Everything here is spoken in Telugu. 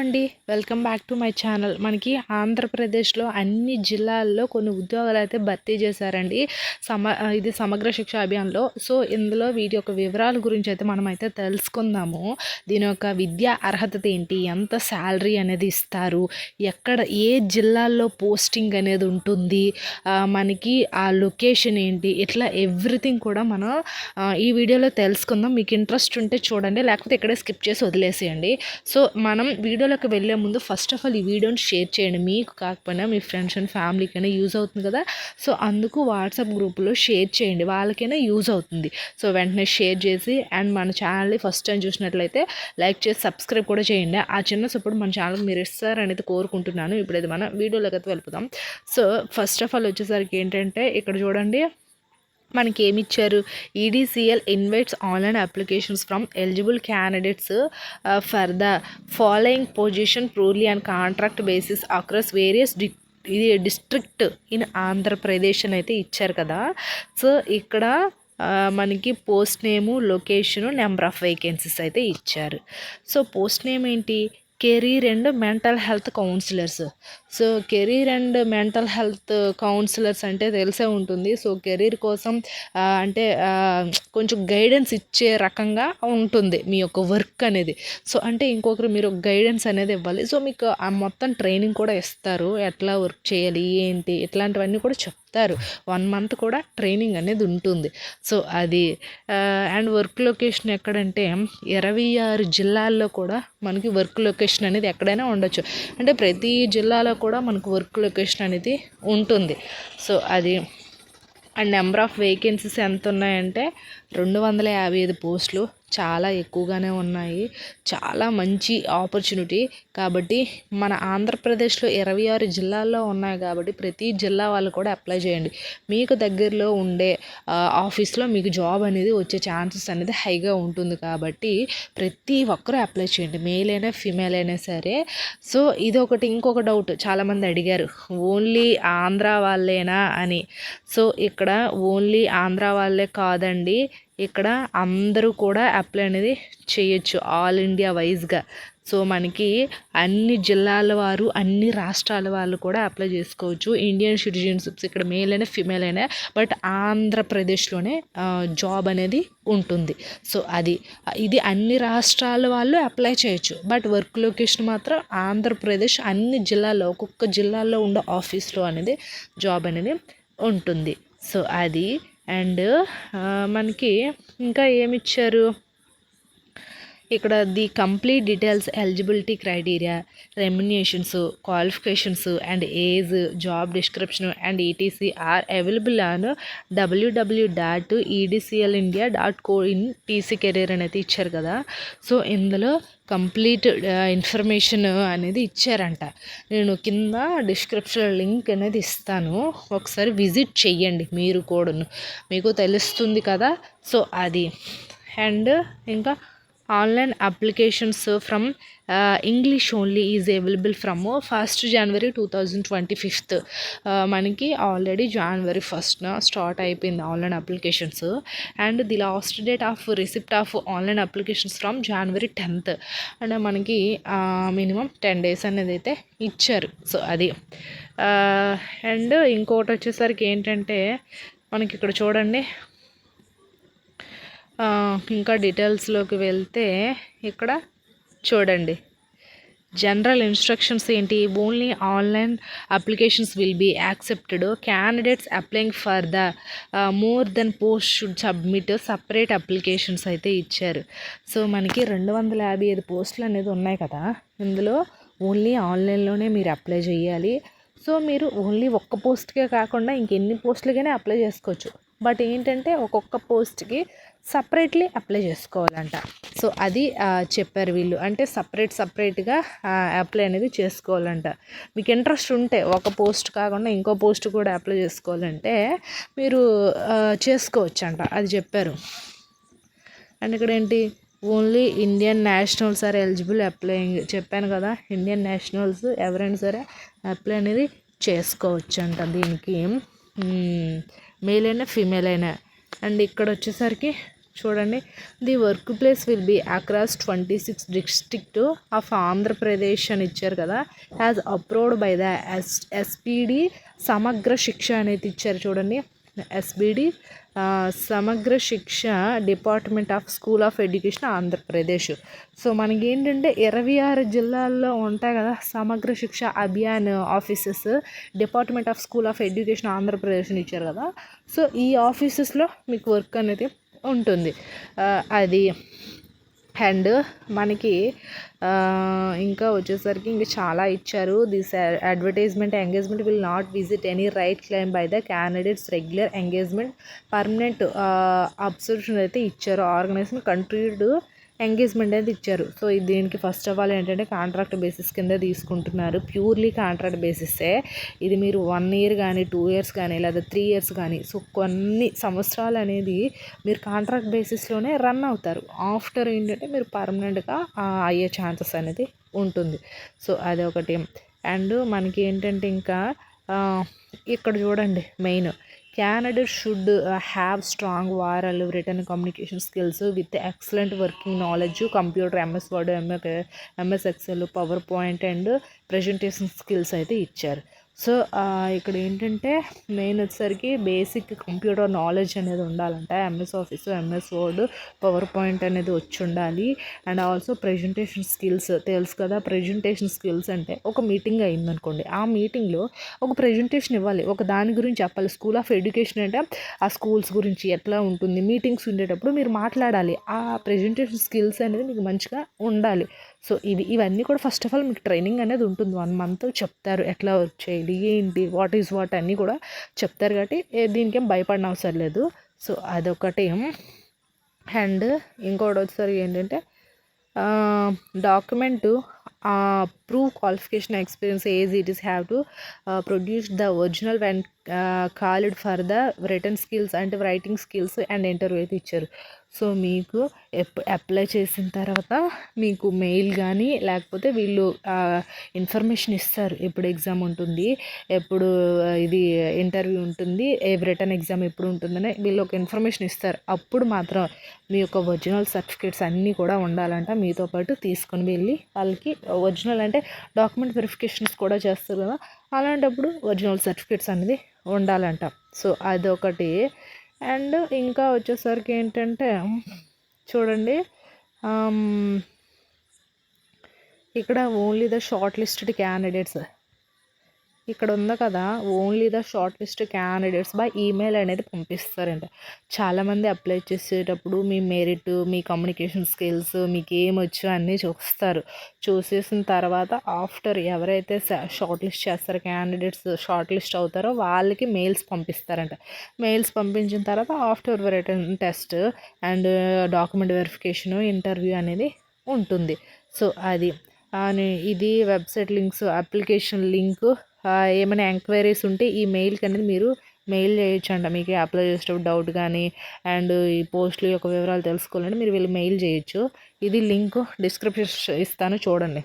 అండి, welcome back to my channel. మనకి ఆంధ్రప్రదేశ్లో అన్ని జిల్లాల్లో కొన్ని ఉద్యోగాలు అయితే భర్తీ చేశారండి. ఇది సమగ్ర శిక్ష అభియాన్లో. సో ఇందులో వీటి యొక్క వివరాల గురించి అయితే మనం అయితే తెలుసుకుందాము. దీని యొక్క విద్యా అర్హత ఏంటి, ఎంత శాలరీ అనేది ఇస్తారు, ఎక్కడ ఏ జిల్లాల్లో పోస్టింగ్ అనేది ఉంటుంది, మనకి ఆ లొకేషన్ ఏంటి, ఇట్లా ఎవ్రీథింగ్ కూడా మనం ఈ వీడియోలో తెలుసుకుందాం. మీకు ఇంట్రెస్ట్ ఉంటే చూడండి, లేకపోతే ఇక్కడే స్కిప్ చేసి వదిలేసేయండి. సో మనం వీడియోలోకి వెళ్ళే ముందు ఫస్ట్ ఆఫ్ ఆల్ ఈ వీడియోని షేర్ చేయండి. మీకు కాకపోయినా మీ ఫ్రెండ్స్ అండ్ ఫ్యామిలీకైనా యూజ్ అవుతుంది కదా. సో అందుకు వాట్సాప్ గ్రూప్లో షేర్ చేయండి, వాళ్ళకైనా యూజ్ అవుతుంది. సో వెంటనే షేర్ చేసి అండ్ మన ఛానల్ని ఫస్ట్ టైం చూసినట్లయితే లైక్ చేసి సబ్స్క్రైబ్ కూడా చేయండి. ఆ చిన్న సపోర్ట్ మన ఛానల్కి మీరు ఇస్తారనేది కోరుకుంటున్నాను. ఇప్పుడైతే మనం వీడియోలోకి అయితే వెళ్ళిపోదాం. సో ఫస్ట్ ఆఫ్ ఆల్ వచ్చేసరికి ఏంటంటే ఇక్కడ చూడండి, మనకి ఏమి ఇచ్చారు. EDCL invites online applications from eligible candidates for the following position purely and contract basis across various ఇది డిస్ట్రిక్ట్ ఇన్ ఆంధ్రప్రదేశ్ అని అయితే ఇచ్చారు కదా. సో ఇక్కడ మనకి post name, location, number of vacancies అయితే ఇచ్చారు. సో పోస్ట్ నేమ్ ఏంటి, career and mental health counsellors. So career and mental health counsellors అంటే తెలిసే ఉంటుంది. సో కెరీర్ కోసం అంటే కొంచెం గైడెన్స్ ఇచ్చే రకంగా ఉంటుంది మీ యొక్క వర్క్ అనేది. సో అంటే ఇంకొకరు మీరు గైడెన్స్ అనేది ఇవ్వాలి. సో మీకు ఆ మొత్తం ట్రైనింగ్ కూడా ఇస్తారు, ఎట్లా వర్క్ చేయాలి ఏంటి ఇట్లాంటివన్నీ కూడా చెప్తారు. 1 month కూడా ట్రైనింగ్ అనేది ఉంటుంది. సో అది అండ్ వర్క్ లొకేషన్ ఎక్కడంటే 26 జిల్లాల్లో కూడా మనకి వర్క్ లొకేషన్ అనేది ఎక్కడైనా ఉండొచ్చు. అంటే ప్రతి జిల్లాలో కూడా మనకు వర్క్ లొకేషన్ అనేది ఉంటుంది. సో అది అండ్ నెంబర్ ఆఫ్ వేకెన్సీస్ ఎంత ఉన్నాయంటే 255 పోస్టులు, చాలా ఎక్కువగానే ఉన్నాయి. చాలా మంచి ఆపర్చునిటీ. కాబట్టి మన ఆంధ్రప్రదేశ్లో 26 జిల్లాల్లో ఉన్నాయి కాబట్టి ప్రతి జిల్లా వాళ్ళు కూడా అప్లై చేయండి. మీకు దగ్గరలో ఉండే ఆఫీస్లో మీకు జాబ్ అనేది వచ్చే ఛాన్సెస్ అనేది హైగా ఉంటుంది. కాబట్టి ప్రతి ఒక్కరూ అప్లై చేయండి, మేల్ అయినా ఫీమేల్ అయినా సరే. సో ఇది ఒకటి. ఇంకొక డౌట్ చాలామంది అడిగారు, ఓన్లీ ఆంధ్ర వాళ్ళేనా అని. సో ఇక్కడ ఓన్లీ ఆంధ్ర వాళ్ళే కాదండి, ఇక్కడ అందరూ కూడా అప్లై అనేది చేయొచ్చు ఆల్ ఇండియా వైజ్గా. సో మనకి అన్ని జిల్లాల వారు, అన్ని రాష్ట్రాల వాళ్ళు కూడా అప్లై చేసుకోవచ్చు. ఇండియన్ సిటిజన్షిప్స్ ఇక్కడ మేల్ అయినా ఫీమేల్ అయినా, బట్ ఆంధ్రప్రదేశ్లోనే జాబ్ అనేది ఉంటుంది. సో ఇది అన్ని రాష్ట్రాల వాళ్ళు అప్లై చేయొచ్చు, బట్ వర్క్ లొకేషన్ మాత్రం ఆంధ్రప్రదేశ్ అన్ని జిల్లాల్లో, ఒక్కొక్క జిల్లాల్లో ఉండే ఆఫీస్లో అనేది జాబ్ అనేది ఉంటుంది. సో అది అండ్ మనకి ఇంకా ఏమి ఇచ్చారు ఇక్కడ, the complete details, eligibility criteria, remunerations, qualifications and age, job description and ETC are available on www.edclindia.co in TC career అనేది ఇచ్చారు కదా. సో ఇందులో కంప్లీట్ ఇన్ఫర్మేషన్ అనేది ఇచ్చారంట. నేను కింద డిస్క్రిప్షన్లో లింక్ అనేది ఇస్తాను, ఒకసారి విజిట్ చెయ్యండి మీరు కూడాను, మీకు తెలుస్తుంది కదా. సో అది అండ్ ఇంకా online applications from English only is available from 1st January 2025. మనకి ఆల్రెడీ January 1st స్టార్ట్ అయిపోయింది online applications. And the last date of receipt of online applications from January 10th. And మనకి మినిమం 10 days అనేది అయితే ఇచ్చారు. సో అది అండ్ ఇంకోటి వచ్చేసరికి ఏంటంటే మనకి ఇక్కడ చూడండి, ఇంకా డీటెయిల్స్లోకి వెళ్తే ఇక్కడ చూడండి, జనరల్ ఇన్స్ట్రక్షన్స్ ఏంటి, only online applications will be accepted. Candidates applying for the more than post should submit separate applications అయితే ఇచ్చారు. సో మనకి 255 పోస్టులు అనేది ఉన్నాయి కదా, ఇందులో ఓన్లీ ఆన్లైన్లోనే మీరు అప్లై చేయాలి. సో మీరు ఓన్లీ ఒక్క పోస్ట్కే కాకుండా ఇంకెన్ని పోస్టులకైనా అప్లై చేసుకోవచ్చు, బట్ ఏంటంటే ఒక్కొక్క పోస్ట్కి సపరేట్లీ అప్లై చేసుకోవాలంట. సో అది చెప్పారు వీళ్ళు, అంటే సపరేట్గా అప్లై అనేది చేసుకోవాలంట. మీకు ఇంట్రెస్ట్ ఉంటే ఒక పోస్ట్ కాకుండా ఇంకో పోస్ట్ కూడా అప్లై చేసుకోవాలంటే మీరు చేసుకోవచ్చంట, అది చెప్పారు. అండ్ ఇక్కడ ఏంటి, only Indian nationals are eligible applying, చెప్పాను కదా, ఇండియన్ నేషనల్స్ ఎవరైనా సరే అప్లై అనేది చేసుకోవచ్చు అంట దీనికి, మేల్ అయినా ఫీమేల్ అయినా. అండ్ ఇక్కడ వచ్చేసరికి చూడండి, the workplace will be across 26 district of Andhra Pradesh అని ఇచ్చారు కదా. As approved by the SPD Samagra Shiksha అనేది ఇచ్చారు చూడండి. SBD Samagra Shiksha department of school of education Andhra Pradesh. So మనకి ఏంటంటే 26 జిల్లాల్లో ఉంటాయి కదా Samagra Shiksha Abhiyan offices, department of school of education ఆంధ్రప్రదేశ్ని ఇచ్చారు కదా. సో ఈ ఆఫీసెస్లో మీకు వర్క్ అనేది ఉంటుంది. అది అండ్ మనకి ఇంకా వచ్చేసరికి ఇంకా చాలా ఇచ్చారు. This advertisement engagement will not vest any right claim by the candidates regular engagement permanent observation అయితే ఇచ్చారు. ఆర్గనైజేషన్ కంట్రీడ్ ఎంగేజ్మెంట్ అనేది ఇచ్చారు. సో దీనికి ఫస్ట్ ఆఫ్ ఆల్ ఏంటంటే కాంట్రాక్ట్ బేసిస్ కింద తీసుకుంటున్నారు. ప్యూర్లీ కాంట్రాక్ట్ బేసిసే. ఇది మీరు 1 ఇయర్ కానీ 2 ఇయర్స్ కానీ లేదా 3 ఇయర్స్ కానీ సో కొన్ని సంవత్సరాలు అనేది మీరు కాంట్రాక్ట్ బేసిస్లోనే రన్ అవుతారు. ఆఫ్టర్ ఏంటంటే మీరు పర్మనెంట్గా అయ్యే ఛాన్సెస్ అనేది ఉంటుంది. సో అదొకటి. అండ్ మనకి ఏంటంటే ఇంకా ఇక్కడ చూడండి, main candidate should have strong oral written communication skills with excellent working knowledge, computer, MS Word, MS Excel, PowerPoint and presentation skills అయితే ఇచ్చారు. సో ఇక్కడ ఏంటంటే మెయిన్ వచ్చేసరికి బేసిక్ కంప్యూటర్ నాలెడ్జ్ అనేది ఉండాలంట. MS office, MS word, power point అనేది వచ్చి ఉండాలి. అండ్ ఆల్సో ప్రజెంటేషన్ స్కిల్స్ తెలుసు కదా. ప్రజెంటేషన్ స్కిల్స్ అంటే ఒక మీటింగ్ అయిందనుకోండి, ఆ మీటింగ్లో ఒక ప్రజెంటేషన్ ఇవ్వాలి, ఒక దాని గురించి చెప్పాలి. స్కూల్ ఆఫ్ ఎడ్యుకేషన్ అంటే ఆ స్కూల్స్ గురించి ఎట్లా ఉంటుంది, మీటింగ్స్ ఉండేటప్పుడు మీరు మాట్లాడాలి. ఆ ప్రజెంటేషన్ స్కిల్స్ అనేది మీకు మంచిగా ఉండాలి. సో ఇవన్నీ కూడా ఫస్ట్ ఆఫ్ ఆల్ మీకు ట్రైనింగ్ అనేది ఉంటుంది. 1 మంత్ చెప్తారు ఎట్లా వర్క్ చేయాలి, ఏంటి, వాట్ ఈజ్ వాట్ అన్నీ కూడా చెప్తారు. కాబట్టి దీనికేం భయపడిన అవసరం లేదు. సో అదొకటి. అండ్ ఇంకోటి వచ్చేసరికి ఏంటంటే document prove qualification experience as it is have to produce the original when called for the written skills and writing skills and interview అయితే ఇచ్చారు. సో మీకు అప్లై చేసిన తర్వాత మీకు మెయిల్ కానీ లేకపోతే వీళ్ళు ఇన్ఫర్మేషన్ ఇస్తారు. ఎప్పుడు ఎగ్జామ్ ఉంటుంది, ఎప్పుడు ఇది ఇంటర్వ్యూ ఉంటుంది, రిటర్న్ ఎగ్జామ్ ఎప్పుడు ఉంటుందని వీళ్ళు ఒక ఇన్ఫర్మేషన్ ఇస్తారు. అప్పుడు మాత్రం మీ యొక్క ఒరిజినల్ సర్టిఫికేట్స్ అన్నీ కూడా ఉండాలంట. మీతో పాటు తీసుకొని వెళ్ళి వాళ్ళకి ఒరిజినల్ అంటే డాక్యుమెంట్ వెరిఫికేషన్స్ కూడా చేస్తారు కదా, అలాంటప్పుడు ఒరిజినల్ సర్టిఫికేట్స్ అనేది ఉండాలంట. సో అదొకటి. అండ్ ఇంకా వచ్చేసరికి ఏంటంటే చూడండి, ఇక్కడ only the short listed candidates ఇక్కడ ఉంది కదా, only the short list candidates by email అనేది పంపిస్తారంట. చాలామంది అప్లై చేసేటప్పుడు మీ మెరిట్, మీ కమ్యూనికేషన్ స్కిల్స్, మీకు ఏమొచ్చో అన్నీ చూస్తారు. చూసేసిన తర్వాత ఆఫ్టర్ ఎవరైతే షార్ట్ లిస్ట్ చేస్తారో, క్యాండిడేట్స్ షార్ట్ లిస్ట్ అవుతారో వాళ్ళకి మెయిల్స్ పంపిస్తారంట. మెయిల్స్ పంపించిన తర్వాత after return test and document verification, interview అనేది ఉంటుంది. సో అది ఇది వెబ్సైట్ లింక్స్, అప్లికేషన్ లింక్, ఏమైనా ఎంక్వైరీస్ ఉంటే ఈ మెయిల్కి అనేది మీరు మెయిల్ చేయొచ్చు అంట. మీకు అప్లై చేసేటప్పుడు డౌట్ కానీ అండ్ ఈ పోస్టుల యొక్క వివరాలు తెలుసుకోవాలంటే మీరు వీళ్ళు మెయిల్ చేయొచ్చు. ఇది లింక్ డిస్క్రిప్షన్ ఇస్తాను, చూడండి.